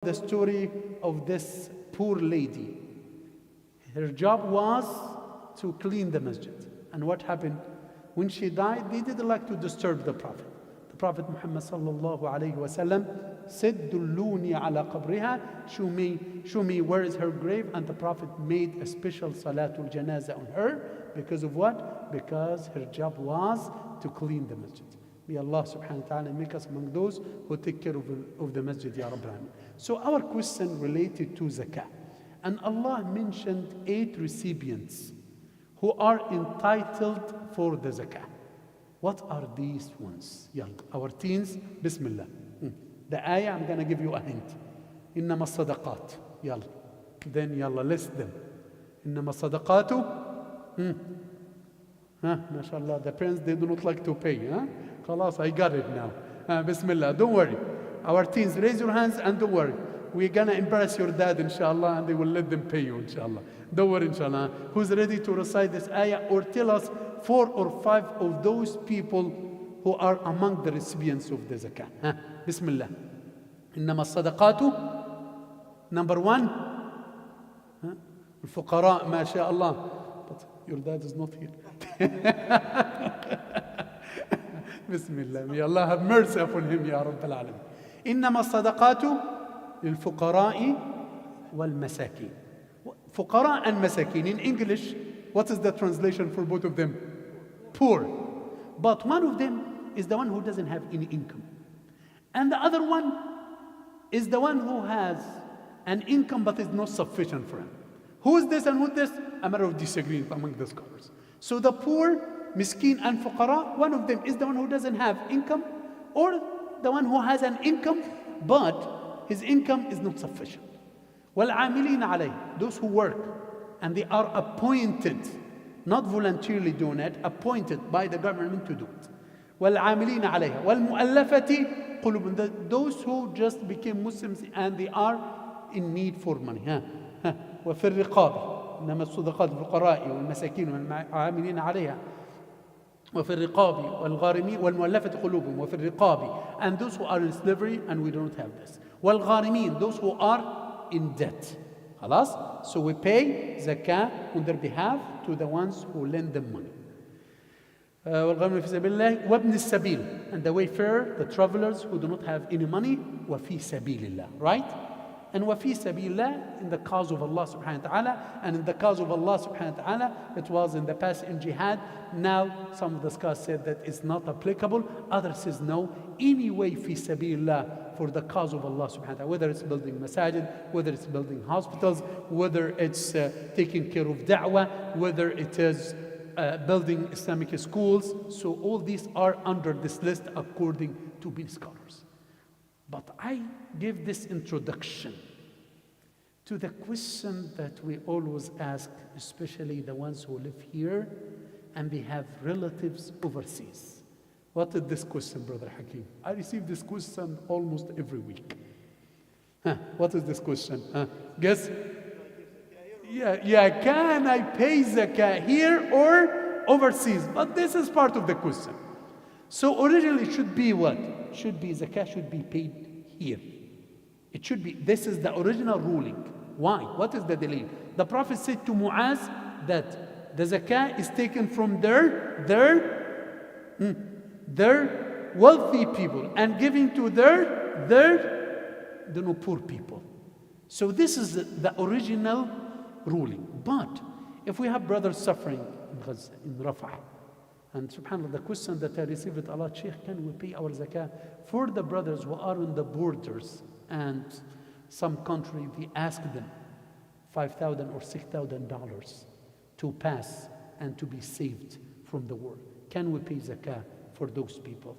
the story of this poor lady. Her job was to clean the masjid. And what happened? When she died, they didn't like to disturb the Prophet. The Prophet Muhammad sallallahu alayhi wa sallam said, Dulluni ala qabriha, show me where is her grave. And the Prophet made a special salatul janazah on her. Because of what? Because her job was to clean the masjid. May Allah subhanahu wa ta'ala make us among those who take care of the masjid, Ya Rabbil Alamin. So our question related to zakah. And Allah mentioned 8 recipients who are entitled for the zakah. What are these ones? Yalla, our teens, Bismillah. The ayah, I'm going to give you a hint. إنما الصدقات. Yalla. Then yalla, list them. إنما الصدقات. MashaAllah, the parents, they do not like to pay. Khalas, I got it now. Bismillah, don't worry. Our teens, raise your hands and don't worry. We're going to embarrass your dad, inshallah, and they will let them pay you, inshallah. Don't worry, inshallah. Who's ready to recite this ayah or tell us 4 or 5 of those people who are among the recipients of the zakah? Bismillah. إنما الصدقات. Number 1. الفقراء, ما شاء الله. But your dad is not here. Bismillah. May Allah have mercy upon him, Ya Rabbil Alamin. إنما الصدقات للفقراء والمساكين. فقراء and masakin. In English, what is the translation for both of them? Poor. But one of them is the one who doesn't have any income. And the other one is the one who has an income but is not sufficient for him. Who is this and who is this? A matter of disagreement among the scholars. So the poor, miskin and fuqara, one of them is the one who doesn't have income, or the one who has an income but his income is not sufficient. وَالْعَامِلِينَ عَلَيْهِ. Those who work and they are appointed, not voluntarily doing it, appointed by the government to do it. وَالْعَامِلِينَ عَلَيْهَا وَالْمُؤَلَّفَةِ قُلُوبُهُمْ. Those who just became Muslims and they are in need for money. وَفِي الرِّقَابِ. إنما الصدقات للفقراء والمساكين والعاملين عليها وفي الرقاب والغارمين والمؤلفة قلوبهم وفي الرقاب. And those who are in slavery, and we don't have this. والغارمين, those who are in debt. خلاص? So we pay zakah on their behalf to the ones who lend them money. والغارمين في سبيل الله وابن السبيل, and the wayfarer, the travelers who do not have any money. وفي سبيل الله, right? And وَفِي سَبِيلِ اللَّهِ, in the cause of Allah subhanahu wa ta'ala. And in the cause of Allah subhanahu wa ta'ala, it was in the past in jihad. Now, some of the scholars said that it's not applicable. Others says no. Anyway, فِي سَبِيلِ اللَّهِ, for the cause of Allah subhanahu wa ta'ala. Whether it's building masajid, whether it's building hospitals, whether it's taking care of da'wah, whether it is building Islamic schools. So all these are under this list according to many scholars. But I give this introduction to the question that we always ask, especially the ones who live here and they have relatives overseas. What is this question, Brother Hakim? I receive this question almost every week. What is this question? Guess? Yeah, can I pay zakah here or overseas? But this is part of the question. So originally it should be what? Should be zakah should be paid here. It should be. This is the original ruling. Why? What is the delay? The Prophet said to Muaz that the zakah is taken from their wealthy people and giving to their poor people. So this is the original ruling. But if we have brothers suffering in Rafah, and subhanAllah, the question that I received a lot, Sheikh, can we pay our zakah for the brothers who are on the borders and some country, they ask them $5,000 or $6,000 to pass and to be saved from the war. Can we pay zakah for those people?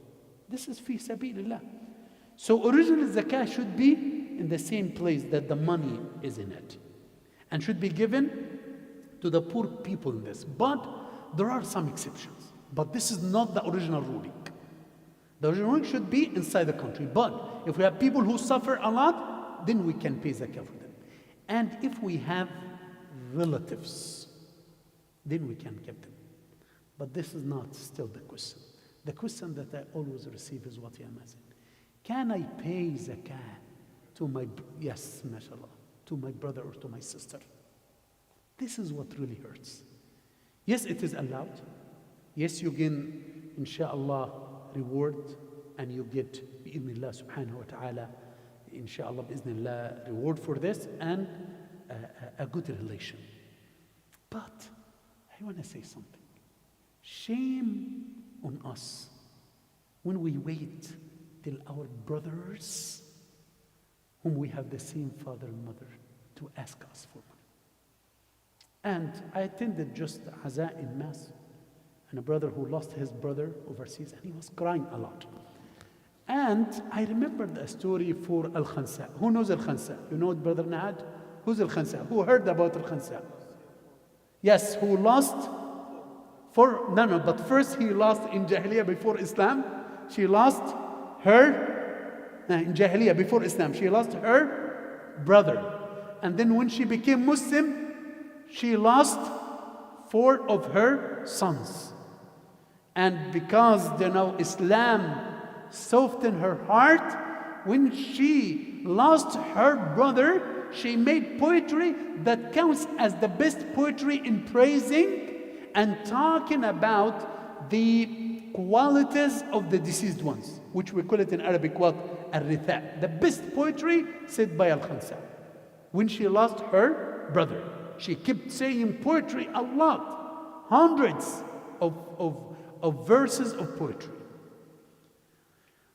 This is fi sabilillah. So originally zakah should be in the same place that the money is in it and should be given to the poor people in this. But there are some exceptions. But this is not the original ruling. The original ruling should be inside the country. But if we have people who suffer a lot, then we can pay zakah for them. And if we have relatives, then we can give them. But this is not still the question. The question that I always receive is what you am asking. Can I pay zakah yes, mashallah, to my brother or to my sister. This is what really hurts. Yes, it is allowed. Yes, you gain, inshallah, reward, and you get, bi'idhnillah subhanahu wa ta'ala, inshallah, bi'idhnillah, reward for this, and a good relation. But I want to say something. Shame on us when we wait till our brothers, whom we have the same father and mother, to ask us for money. And I attended just Aza in Mass, and a brother who lost his brother overseas, and he was crying a lot. And I remembered a story for Al-Khansa. Who knows Al-Khansa? You know it, Brother Naad? Who's Al-Khansa? Who heard about Al-Khansa? Yes, who lost but first he lost in Jahiliyyah before Islam. She lost her, in Jahiliyyah before Islam, she lost her brother. And then when she became Muslim, she lost 4 of her sons. And because Islam softened her heart, when she lost her brother, she made poetry that counts as the best poetry in praising and talking about the qualities of the deceased ones, which we call it in Arabic what? Al-Ritha. The best poetry said by Al-Khansa. When she lost her brother, she kept saying poetry a lot, hundreds of verses of poetry.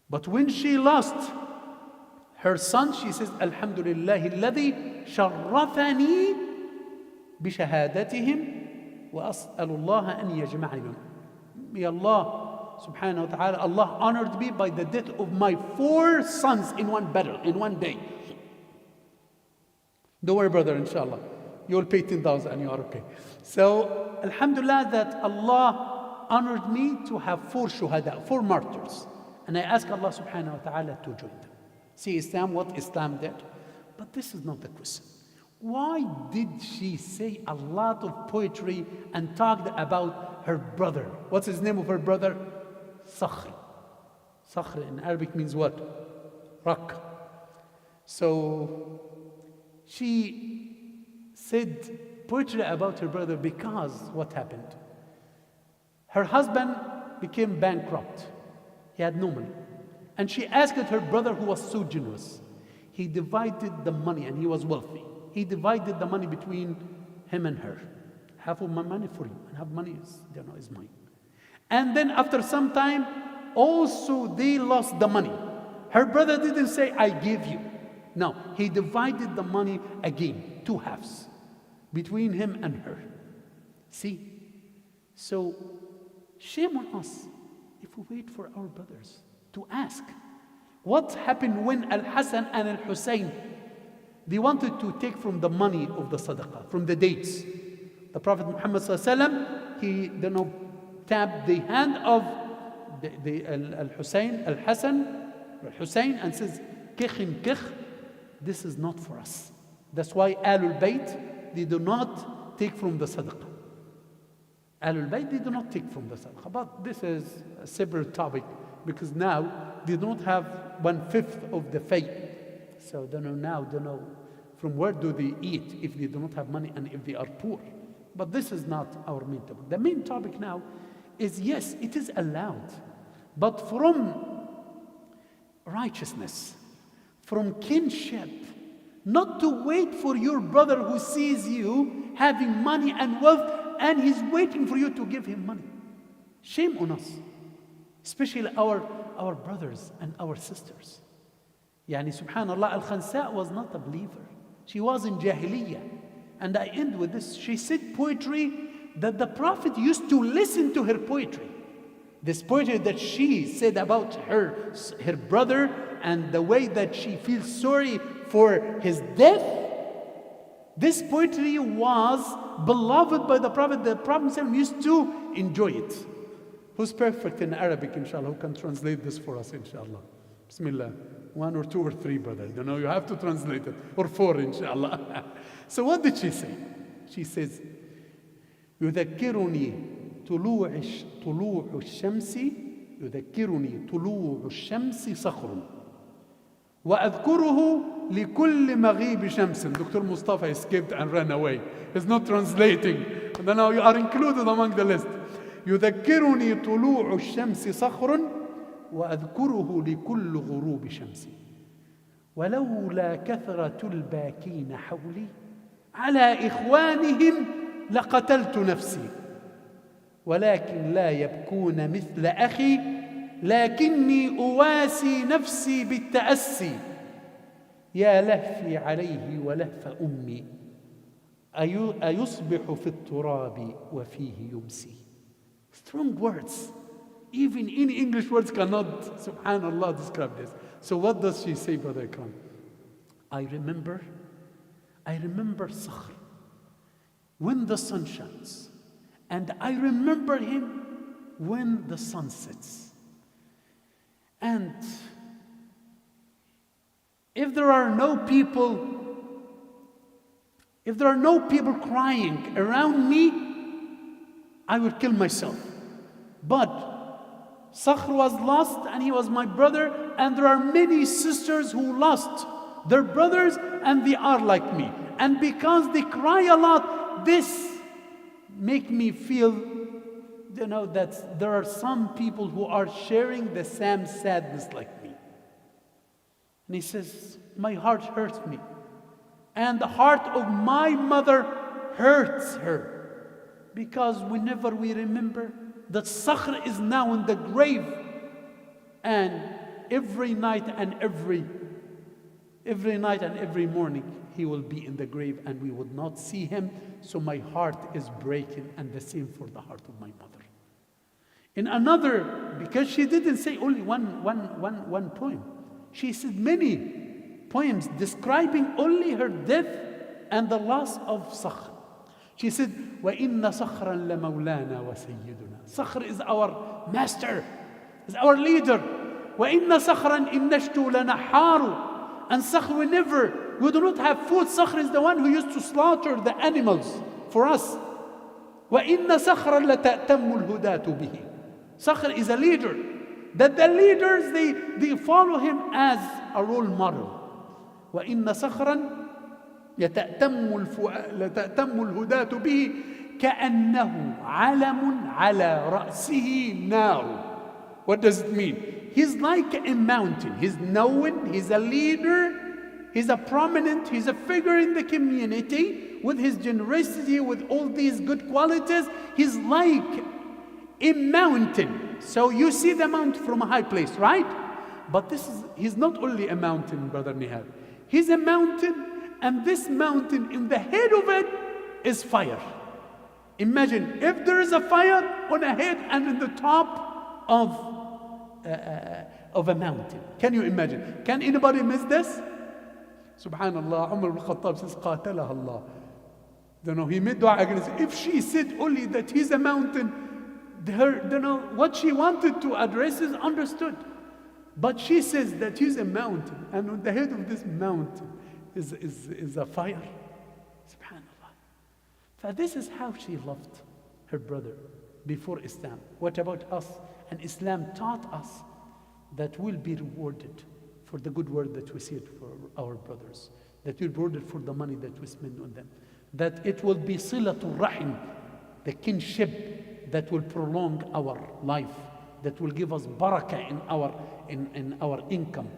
But when she lost her son, she says, Alhamdulillah alladhi sharrafani bishahadatihim wa as'alullah an yajma'ani. May Allah subhanahu wa ta'ala, Allah honored me by the death of my 4 sons in one battle, in one day. Don't worry, brother, inshallah. You'll pay 10,000 and you are okay. So, alhamdulillah that Allah honored me to have 4 shuhada, 4 martyrs. And I ask Allah subhanahu wa ta'ala to join them. See Islam, what Islam did. But this is not the question. Why did she say a lot of poetry and talked about her brother? What's his name of her brother? Sakhr. Sakhr in Arabic means what? Rock. So she said poetry about her brother because what happened? Her husband became bankrupt. He had no money. And she asked her brother, who was so generous. He divided the money, and he was wealthy. He divided the money between him and her. Half of my money for you, and half money is mine. And then after some time, also they lost the money. Her brother didn't say, I give you. No, he divided the money again, 2 halves, between him and her. See? So, shame on us if we wait for our brothers to ask. What happened when Al-Hassan and Al-Hussein, they wanted to take from the money of the sadaqah, from the dates. The Prophet Muhammad ﷺ, he tapped the hand of Al-Hassan and says, Kikhin kikh, this is not for us. That's why Ahlul Bayt, they do not take from the sadaqah. Ahlul Bayt, they do not take from the sadaqah. But this is a separate topic, because now they don't have 1/5 of the faith. So they don't know from where do they eat if they do not have money and if they are poor. But this is not our main topic. The main topic now is, yes, it is allowed, but from righteousness, from kinship, not to wait for your brother who sees you having money and wealth and he's waiting for you to give him money. Shame on us, especially our brothers and our sisters. Yani subhanallah, Al-Khansa was not a believer. She was in Jahiliyyah. And I end with this. She said poetry that the Prophet used to listen to her poetry. This poetry that she said about her brother and the way that she feels sorry for his death. This poetry was beloved by the Prophet. The Prophet used to enjoy it. Who's perfect in Arabic, inshallah, who can translate this for us, inshallah? Bismillah. 1 or 2 or 3, brother. You have to translate it. Or 4, inshallah. So what did she say? She says, يذكرني طلوع الشمس صخر وأذكره لكل مغيب شمس. Dr. Mustafa escaped and ran away. He's not translating. And now you are included among the list. يذكرني طلوع الشمس صخر وأذكره لكل غروب شمس ولولا كثرة الباكين حولي على إخوانهم لقتلت نفسي ولكن لا يبكون مثل أخي لكني أواسي نفسي بالتأسي يا لهفي عليه ولهف أمي أيصبح في التراب وفيه يمسي. Strong words. Even in English words cannot, subhanallah, describe this. So what does she say, Brother Ikram? I remember Sakhr when the sun shines. And I remember him when the sun sets. And if there are no people crying around me, I would kill myself. But Sakhr was lost and he was my brother, and there are many sisters who lost their brothers and they are like me. And because they cry a lot, this make me feel, that there are some people who are sharing the same sadness like me. And he says, my heart hurts me. And the heart of my mother hurts her. Because whenever we remember that Sakhr is now in the grave, and every night and every morning he will be in the grave and we would not see him. So my heart is breaking, and the same for the heart of my mother. In another, because she didn't say only one poem, she said many poems describing only her death and the loss of Sakhr. She said, وَإِنَّ صَخْرًا لَمَوْلَانَا وَسَيِّدُنَا. Sakhr is our master, is our leader. وَإِنَّ صَخْرًا إِن نَشْتُ لَنَحَّارُ. And Sakhr, whenever we do not have food, Sakhr is the one who used to slaughter the animals for us. وَإِنَّ صَخْرًا لَتَأْتَمُّ الْهُدَاةُ بِهِ. Sakhr is a leader, that the leaders, they follow him as a role model. وَإِنَّ صَخْرًا لتأتم الهداة به كأنه علم على رأسه نار. What does it mean? He's like a mountain. He's known, he's a leader, he's a prominent, he's a figure in the community with his generosity, with all these good qualities. He's like a mountain. So you see the mountain from a high place, right? But he's not only a mountain, Brother Nihal. He's a mountain. And this mountain, in the head of it is fire. Imagine if there is a fire on a head and in the top of a mountain. Can you imagine? Can anybody miss this? Subhanallah, Umar ibn Khattab says, قاتلها Allah. He made dua against it. If she said only that he's a mountain, what she wanted to address is understood. But she says that he's a mountain, and on the head of this mountain is a fire. Subhanallah. So this is how she loved her brother before Islam. What about us? And Islam taught us that we'll be rewarded for the good word that we said for our brothers, that we'll be rewarded for the money that we spend on them, that it will be silatul rahim, the kinship that will prolong our life, that will give us barakah in our income,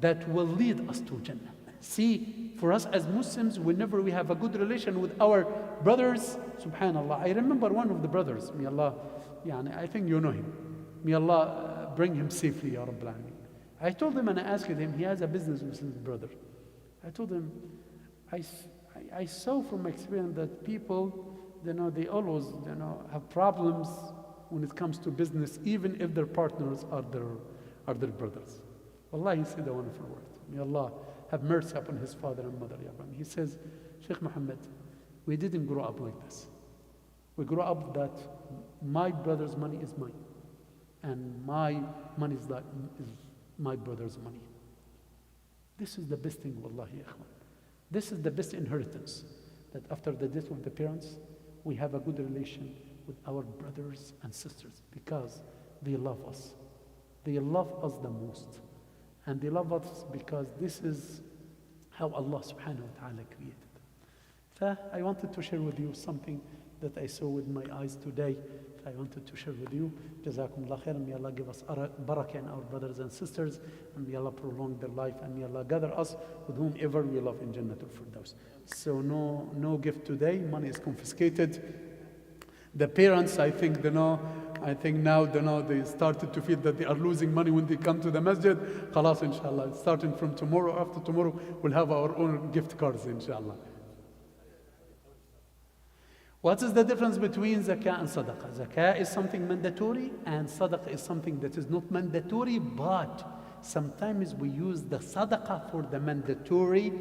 that will lead us to Jannah. See, for us as Muslims, whenever we have a good relation with our brothers, subhanallah, I remember one of the brothers, may Allah, I think you know him. May Allah bring him safely, Ya Rabbil Alameen. I told him and I asked him, he has a business with his brother. I told him, I saw from experience that people, they always, have problems when it comes to business, even if their partners are their brothers. Wallah, he said a wonderful word. May Allah have mercy upon his father and mother. He says, Sheikh Muhammad, we didn't grow up like this. We grew up that my brother's money is mine, and my money is my brother's money. This is the best thing, wallahi, ikhwan. This is the best inheritance, that after the death of the parents, we have a good relation with our brothers and sisters, because they love us. They love us the most. And they love us because this is how Allah subhanahu wa ta'ala created them. I wanted to share with you something that I saw with my eyes today. I wanted to share with you. Jazakumullah khair. May Allah give us barakah in our brothers and sisters, and may Allah prolong their life, and may Allah gather us with whomever we love in Jannatul Firdaus. So no gift today. Money is confiscated. The parents, I think now they started to feel that they are losing money when they come to the masjid. Khalas, inshallah. Starting from tomorrow, after tomorrow, we'll have our own gift cards, inshallah. What is the difference between zakah and sadaqah? Zakah is something mandatory, and sadaqah is something that is not mandatory, but sometimes we use the sadaqah for the mandatory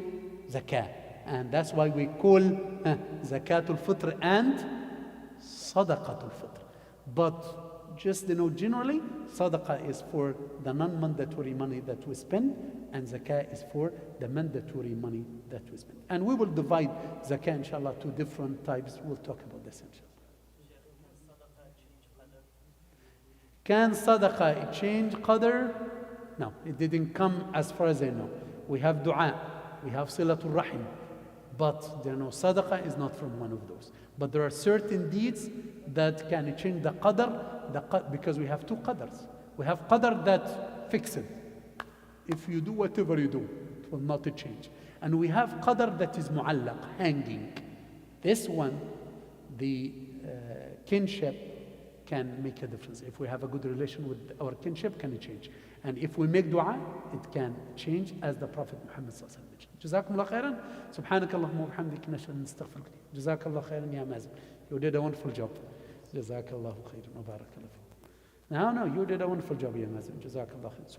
zakah. And that's why we call zakatul fitr and sadaqatul fitr. But just generally, sadaqah is for the non-mandatory money that we spend, and zakah is for the mandatory money that we spend. And we will divide zakah, inshallah, to different types. We'll talk about this, inshallah. Can sadaqah change qadr? No, it didn't come as far as I know. We have dua, we have silatul rahim, but sadaqah is not from one of those. But there are certain deeds that can change the qadr, because we have two qadrs. We have qadr that fixed. If you do whatever you do, it will not change. And we have qadr that is mu'allaq, hanging. This one, the kinship can make a difference. If we have a good relation with our kinship, can it change? And if we make dua, it can change, as the Prophet Muhammad sallallahu alaihi wasallam mentioned. Jazakumullah khairan. Subhanakallahumma wa bihamdika nashhadu an la ilaha illa anta. Jazakallah khairan ya Mazin. You did a wonderful job. Jazakallahu khairan wa barakallahu. No, you did a wonderful job ya Mazin. Jazakallah khairan.